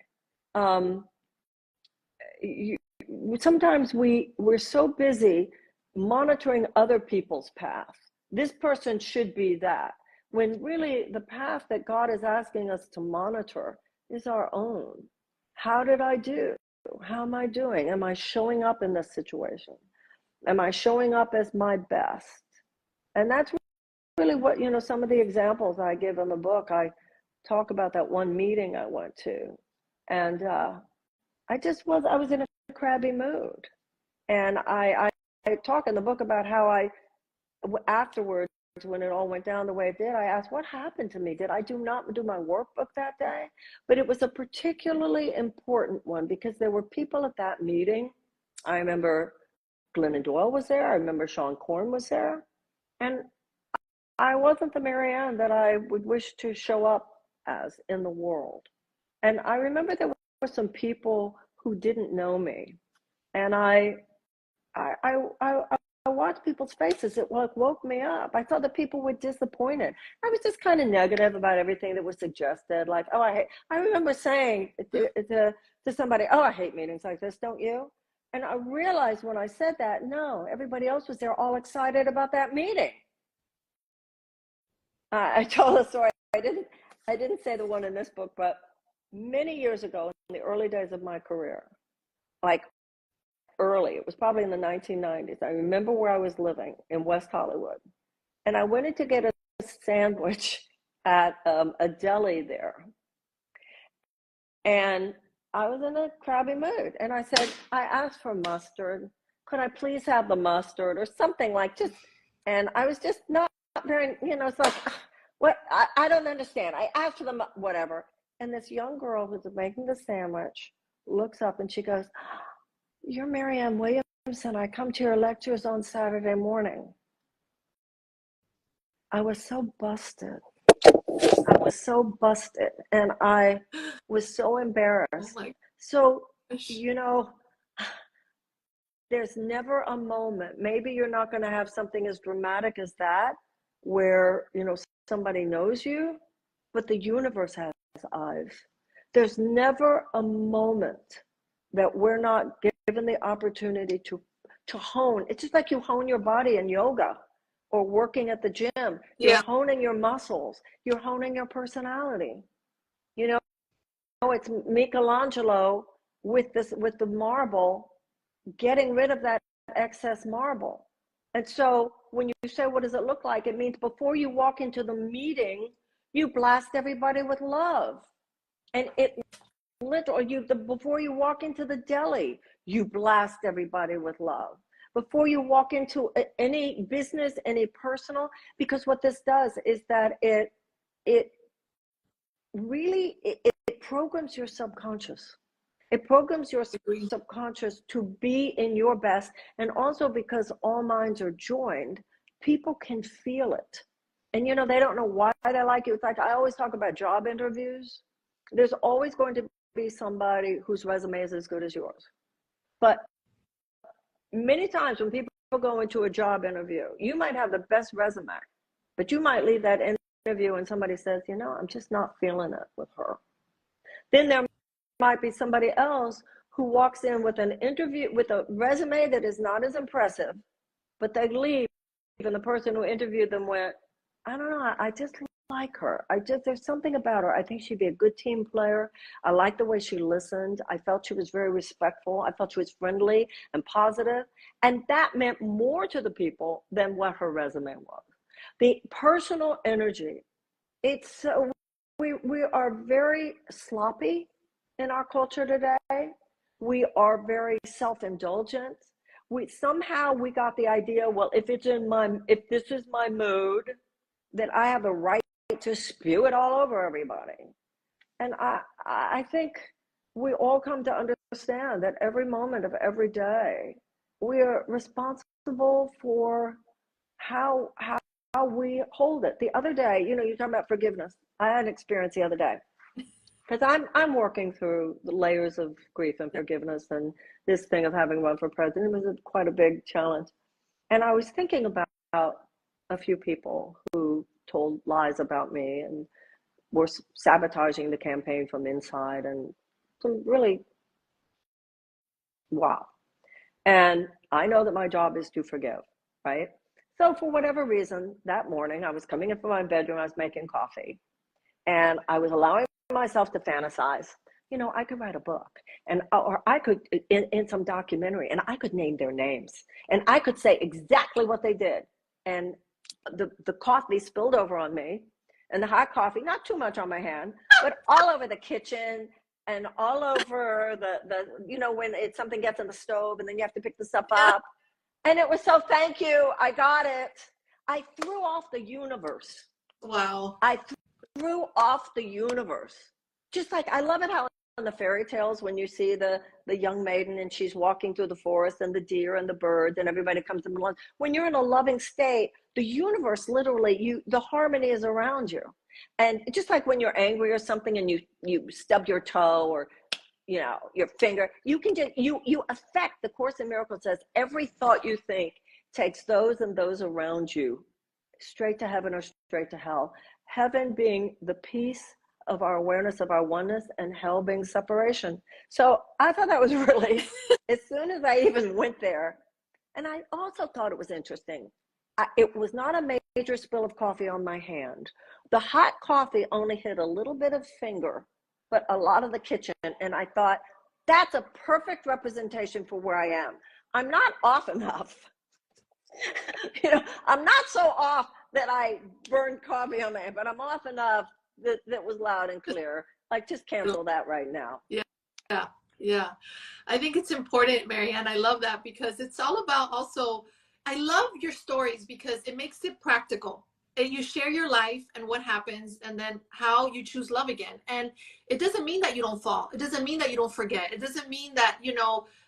Sometimes we're so busy monitoring other people's path. This person should be that, when really the path that God is asking us to monitor is our own. How did I do? How am I doing? Am I showing up in this situation? Am I showing up as my best? And that's really what, you know, some of the examples I give in the book. I talk about that one meeting I went to, and I was in a crabby mood. And I talk in the book about how afterwards, when it all went down the way it did, I asked, what happened to me? Did I not do my workbook that day? But it was a particularly important one because there were people at that meeting. I remember Glennon Doyle was there. I remember Sean Korn was there. And I wasn't the Marianne that I would wish to show up as in the world. And I remember there were some people who didn't know me. And I watched people's faces, it woke me up. I thought that people were disappointed. I was just kind of negative about everything that was suggested. Like, oh, I remember saying to somebody, oh, I hate meetings like this, don't you? And I realized when I said that, no, everybody else was there all excited about that meeting. I told a story. I didn't say the one in this book, but many years ago, in the early days of my career, like early, it was probably in the 1990s. I remember where I was living in West Hollywood, and I went in to get a sandwich at a deli there, and I was in a crabby mood, and I said, I asked for mustard. Could I please have the mustard or something like just, and I was just not very, it's like, what, I don't understand. I asked for the whatever. And this young girl who's making the sandwich looks up and she goes, you're Marianne Williamson. I come to your lectures on Saturday morning. I was so busted. And I was so embarrassed. Oh so, there's never a moment, maybe you're not going to have something as dramatic as that, where, somebody knows you, but the universe has eyes. There's never a moment that we're not given the opportunity to hone. It's just like you hone your body in yoga or working at the gym. You're honing your muscles. You're honing your personality. It's Michelangelo with the marble, getting rid of that excess marble. And so when you say, what does it look like? It means before you walk into the meeting, you blast everybody with love. And it literally, before you walk into the deli, you blast everybody with love. Before you walk into any business, any personal, because what this does is that it really programs your subconscious. It programs your subconscious to be in your best. And also because all minds are joined, people can feel it. And, they don't know why they like you. It's like I always talk about job interviews. There's always going to be somebody whose resume is as good as yours. But many times when people go into a job interview, you might have the best resume, but you might leave that interview and somebody says, I'm just not feeling it with her. Then there might be somebody else who walks in with an interview with a resume that is not as impressive, but they leave and the person who interviewed them went, I don't know, I just like her. There's something about her. I think she'd be a good team player. I like the way she listened. I felt she was very respectful. I felt she was friendly and positive. And that meant more to the people than what her resume was. The personal energy. We are very sloppy in our culture today. We are very self-indulgent. We got the idea, well, if this is my mood, then I have the right to spew it all over everybody. And I think we all come to understand that every moment of every day, we are responsible for how we hold it. The other day, you're talking about forgiveness. I had an experience the other day. Because I'm working through the layers of grief and forgiveness, and this thing of having run for president was quite a big challenge. And I was thinking about a few people who told lies about me and were sabotaging the campaign from inside, and some really, wow. And I know that my job is to forgive, right? So for whatever reason, that morning I was coming in from my bedroom, I was making coffee, and I was allowing myself to fantasize. I could write a book, or I could in some documentary, and I could name their names, and I could say exactly what they did. And the coffee spilled over on me, and the hot coffee, not too much on my hand, but all over the kitchen and all over the when something gets on the stove and then you have to pick the stuff up. And it was so, thank you, I got it. I threw off the universe. Wow. I threw off the universe. Just like, I love it how in the fairy tales, when you see the young maiden and she's walking through the forest and the deer and the birds and everybody comes in along. When you're in a loving state, the universe literally, the harmony is around you. And just like when you're angry or something and you stub your toe or your finger, you can just, you affect, the Course in Miracles says, every thought you think takes those and those around you straight to heaven or straight to hell. Heaven being the peace of our awareness of our oneness, and hell being separation. So I thought that was really, as soon as I even went there, and I also thought it was interesting. It was not a major spill of coffee on my hand. The hot coffee only hit a little bit of finger, but a lot of the kitchen. And I thought, that's a perfect representation for where I am. I'm not off enough. I'm not so off that I burned coffee on my hand, but I'm off enough that was loud and clear. Like, just cancel that right now. Yeah. I think it's important, Marianne. I love that, because it's all about also, I love your stories because it makes it practical. And you share your life and what happens, and then how you choose love again. And it doesn't mean that you don't fall. It doesn't mean that you don't forget. It doesn't mean that,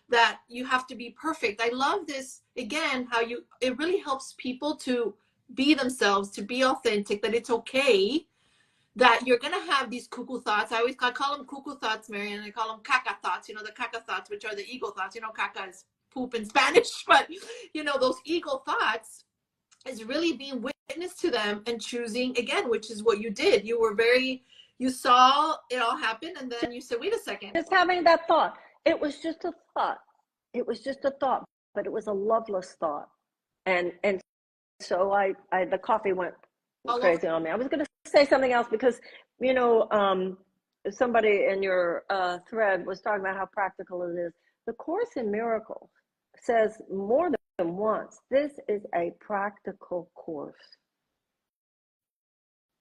that you have to be perfect. I love this, again, how it really helps people to be themselves, to be authentic, that it's okay that you're going to have these cuckoo thoughts. I call them cuckoo thoughts, Marianne. I call them caca thoughts, the caca thoughts, which are the ego thoughts. Caca is poop in Spanish, but, those ego thoughts is really being witness to them and choosing again, which is what you did. You saw it all happen, and then you said, wait a second. Just having that thought. It was just a thought. It was just a thought, but it was a loveless thought. And so the coffee went crazy on me. I was going to say something else because, somebody in your thread was talking about how practical it is. The Course in Miracles says more than once, this is a practical course.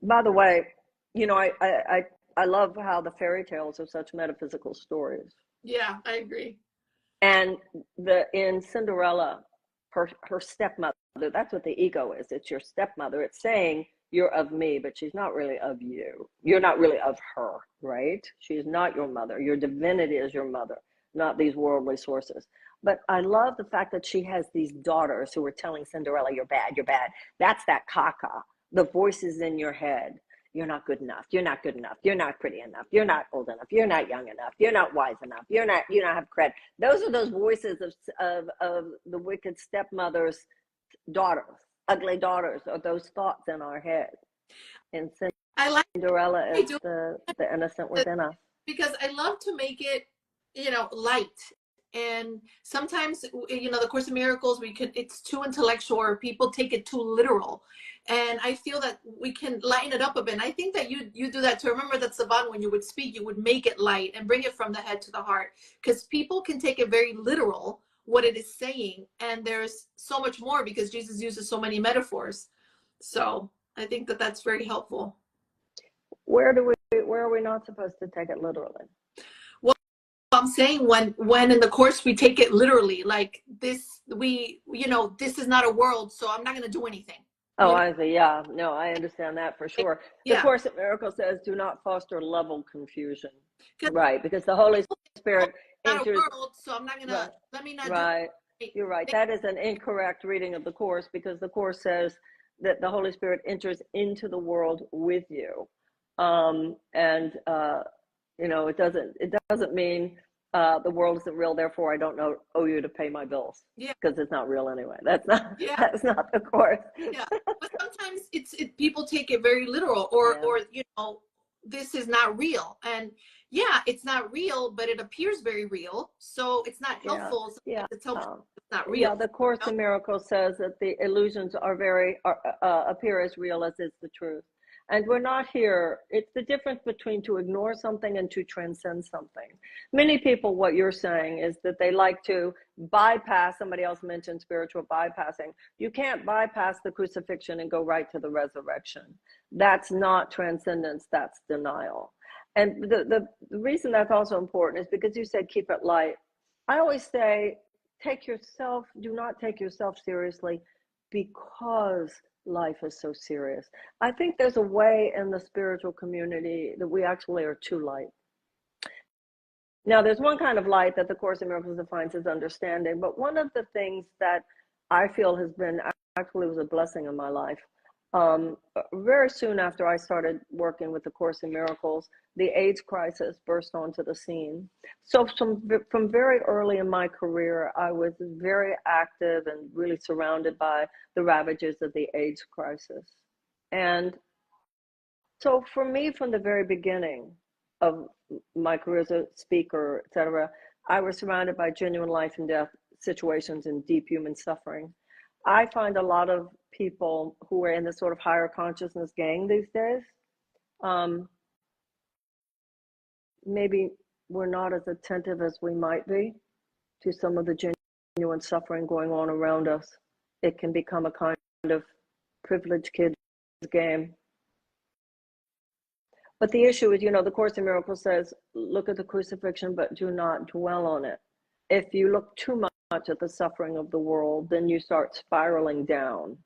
By the way, I love how the fairy tales are such metaphysical stories. Yeah, I agree. And in Cinderella, her stepmother, that's what the ego is. It's your stepmother. It's saying, you're of me, but she's not really of you. You're not really of her, right? She's not your mother. Your divinity is your mother, not these worldly sources. But I love the fact that she has these daughters who are telling Cinderella, you're bad, you're bad. That's that caca, the voices in your head. You're not good enough. You're not good enough. You're not pretty enough. You're not old enough. You're not young enough. You're not wise enough. You don't have credit. Those are those voices of the wicked stepmother's daughters, ugly daughters, or those thoughts in our head. And Cinderella is the innocent within us. Because I love to make it, light. And sometimes, the Course in Miracles, it's too intellectual, or people take it too literal. And I feel that we can lighten it up a bit. And I think that you do that too. Remember that, Saban, when you would speak, you would make it light and bring it from the head to the heart, because people can take it very literal, what it is saying. And there's so much more, because Jesus uses so many metaphors. So I think that that's very helpful. Where are we not supposed to take it literally? I'm saying when in the Course we take it literally, like this, this is not a world, so I'm not going to do anything. Oh, I see. Yeah, no, I understand that for sure. The Course in Miracles says, do not foster level confusion. Right, because the Holy Spirit enters. Not a world, so I'm not going to, let me not do it. You're right. That is an incorrect reading of the Course, because the Course says that the Holy Spirit enters into the world with you. It doesn't mean the world isn't real, therefore I don't owe you to pay my bills. Yeah, because it's not real anyway. That's not the Course. Yeah, but sometimes people take it very literal, or this is not real, and it's not real, but it appears very real, so it's not helpful. It's helpful. It's not real. Yeah, the Course in Miracles says that the illusions appear as real as is the truth. And we're not here. It's the difference between to ignore something and to transcend something. Many people, what you're saying is that they like to bypass, somebody else mentioned spiritual bypassing. You can't bypass the crucifixion and go right to the resurrection. That's not transcendence, that's denial. And the reason that's also important is because you said keep it light. I always say, do not take yourself seriously, because life is so serious. I think there's a way in the spiritual community that we actually are too light. Now, there's one kind of light that the Course in Miracles defines as understanding, but one of the things that I feel has been, actually was a blessing in my life, Very soon after I started working with the Course in Miracles, the AIDS crisis burst onto the scene. So from very early in my career, I was very active and really surrounded by the ravages of the AIDS crisis. And so for me, from the very beginning of my career as a speaker, etc., I was surrounded by genuine life and death situations and deep human suffering. I find a lot of people who are in this sort of higher consciousness gang these days, maybe we're not as attentive as we might be to some of the genuine suffering going on around us. It can become a kind of privileged kid's game. But the issue is, the Course in Miracles says, look at the crucifixion, but do not dwell on it. If you look too much at the suffering of the world, then you start spiraling down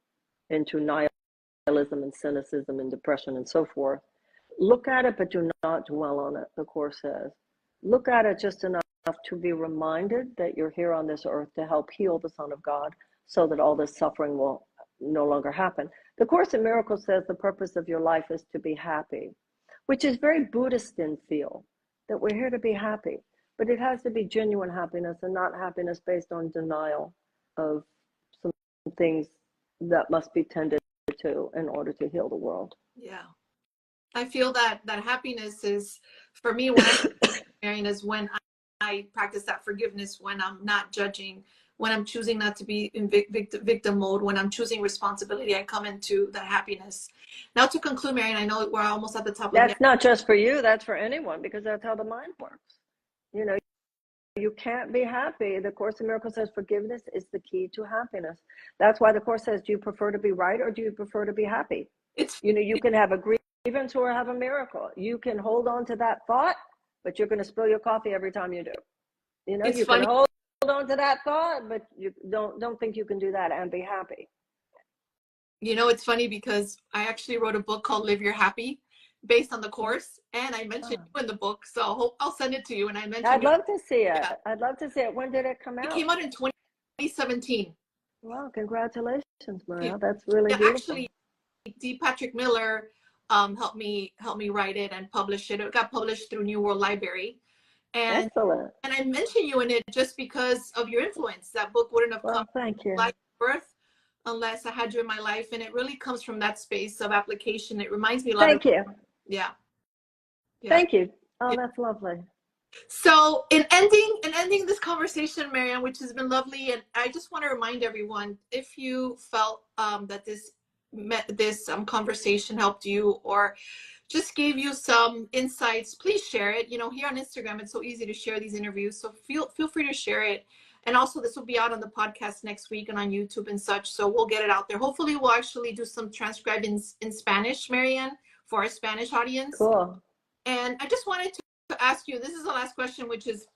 into nihilism and cynicism and depression and so forth. Look at it, but do not dwell on it, the Course says. Look at it just enough to be reminded that you're here on this earth to help heal the Son of God so that all this suffering will no longer happen. The Course in Miracles says the purpose of your life is to be happy, which is very Buddhist in feel, that we're here to be happy. But it has to be genuine happiness and not happiness based on denial of some things that must be tended to in order to heal the world. Yeah. I feel that happiness is, for me, when Marianne, is when I practice that forgiveness, when I'm not judging, when I'm choosing not to be in victim mode, when I'm choosing responsibility, I come into that happiness. Now to conclude, Marianne, I know we're almost at the top of the That's not just for you, that's for anyone, because that's how the mind works. You can't be happy. The Course in Miracles says forgiveness is the key to happiness. That's why the Course says, do you prefer to be right or do you prefer to be happy? You can have a grievance or have a miracle. You can hold on to that thought, but you're going to spill your coffee every time you do. It's you funny. can hold on to that thought, but you don't think you can do that and be happy. It's funny because I actually wrote a book called Live Your Happy, based on the Course, and I mentioned you in the book, so I'll send it to you. And I mentioned I'd love to see it. Yeah. I'd love to see it. When did it come out? It came out in 2017. Wow, congratulations, Marianne. That's really beautiful. Actually, D. Patrick Miller helped me write it and publish it. It got published through New World Library. And excellent. And I mentioned you in it just because of your influence. That book wouldn't have come thank you. to birth unless I had you in my life. And it really comes from that space of application. It reminds me a lot Thank you. Yeah. Thank you. Oh, that's lovely. So in ending this conversation, Marianne, which has been lovely, and I just want to remind everyone, if you felt that this conversation helped you or just gave you some insights, please share it. Here on Instagram, it's so easy to share these interviews, so feel free to share it. And also, this will be out on the podcast next week and on YouTube and such, so we'll get it out there. Hopefully, we'll actually do some transcribing in Spanish, Marianne, for our Spanish audience. Cool. And I just wanted to ask you, this is the last question, which is,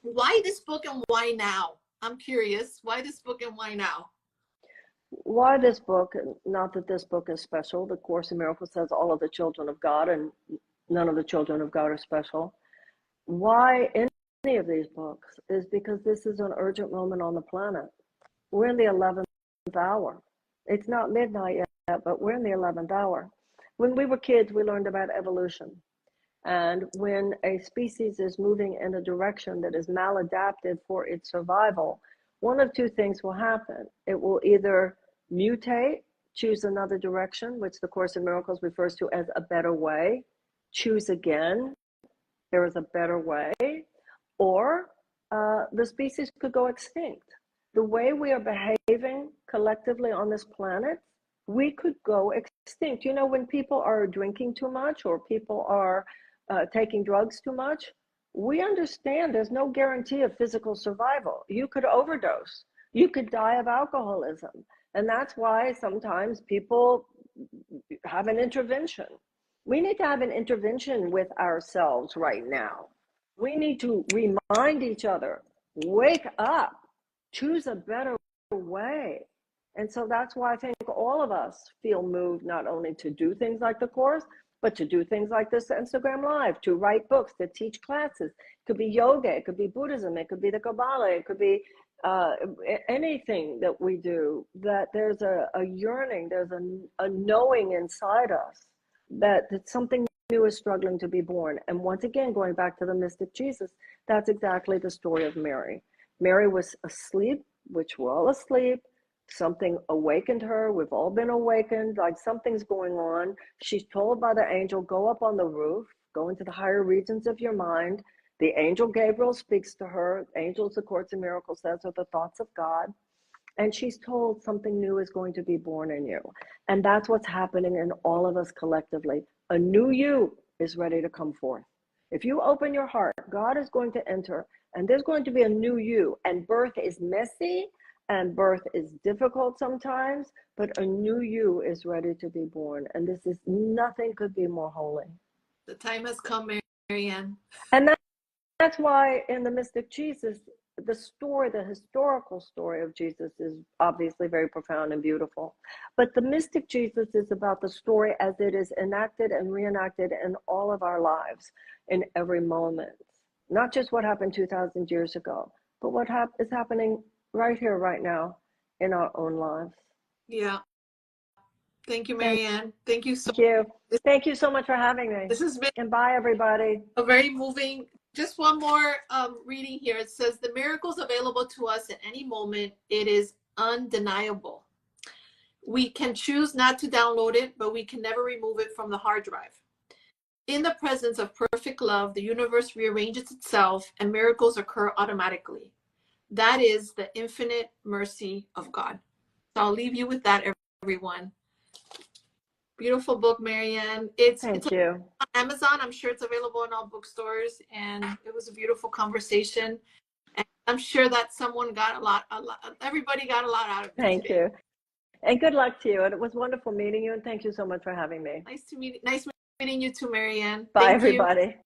why this book and why now? I'm curious, why this book and why now? Why this book? Not that this book is special. The Course in Miracles says all of the children of God, and none of the children of God are special. Why any of these books is because this is an urgent moment on the planet. We're in the 11th hour. It's not midnight yet, but we're in the 11th hour. When we were kids, we learned about evolution. And when a species is moving in a direction that is maladapted for its survival, one of two things will happen. It will either mutate, choose another direction, which the Course in Miracles refers to as a better way, choose again, there is a better way, or the species could go extinct. The way we are behaving collectively on this planet, we could go extinct. When people are drinking too much or people are taking drugs too much, we understand there's no guarantee of physical survival. You could overdose. You could die of alcoholism. And that's why sometimes people have an intervention. We need to have an intervention with ourselves right now. We need to remind each other, wake up, choose a better way. And so that's why I think all of us feel moved not only to do things like the Course, but to do things like this Instagram Live, to write books, to teach classes. It could be yoga, it could be Buddhism, it could be the Kabbalah, it could be anything that we do, that there's a yearning, there's a knowing inside us that something new is struggling to be born. And once again, going back to the mystic Jesus, that's exactly the story of Mary. Mary was asleep, which we're all asleep. Something awakened her. We've all been awakened, like something's going on. She's told by the angel, go up on the roof, go into the higher regions of your mind. The angel Gabriel speaks to her. Angels, the Course in Miracles says, are the thoughts of God. And she's told something new is going to be born in you. And that's what's happening in all of us collectively. A new you is ready to come forth. If you open your heart, God is going to enter, and there's going to be a new you. And birth is messy, and birth is difficult sometimes, but a new you is ready to be born. And this is, nothing could be more holy. The time has come, Marianne. And that's why in the mystic Jesus, the story, the historical story of Jesus is obviously very profound and beautiful. But the mystic Jesus is about the story as it is enacted and reenacted in all of our lives, in every moment. Not just what happened 2,000 years ago, but what is happening right here, right now, in our own lives. Yeah. Thank you, Marianne. Thank you so much. Thank you so much for having me. This has been and bye, everybody. A very moving. Just one more reading here. It says, the miracles available to us at any moment, it is undeniable. We can choose not to download it, but we can never remove it from the hard drive. In the presence of perfect love, the universe rearranges itself and miracles occur automatically. That is the infinite mercy of God. So I'll leave you with that, everyone. Beautiful book, Marianne. It's you. On Amazon. I'm sure it's available in all bookstores. And it was a beautiful conversation. And I'm sure that someone got a lot, everybody got a lot out of it. Thank you. And good luck to you. And it was wonderful meeting you. And thank you so much for having me. Nice meeting you too, Marianne. Bye, everybody.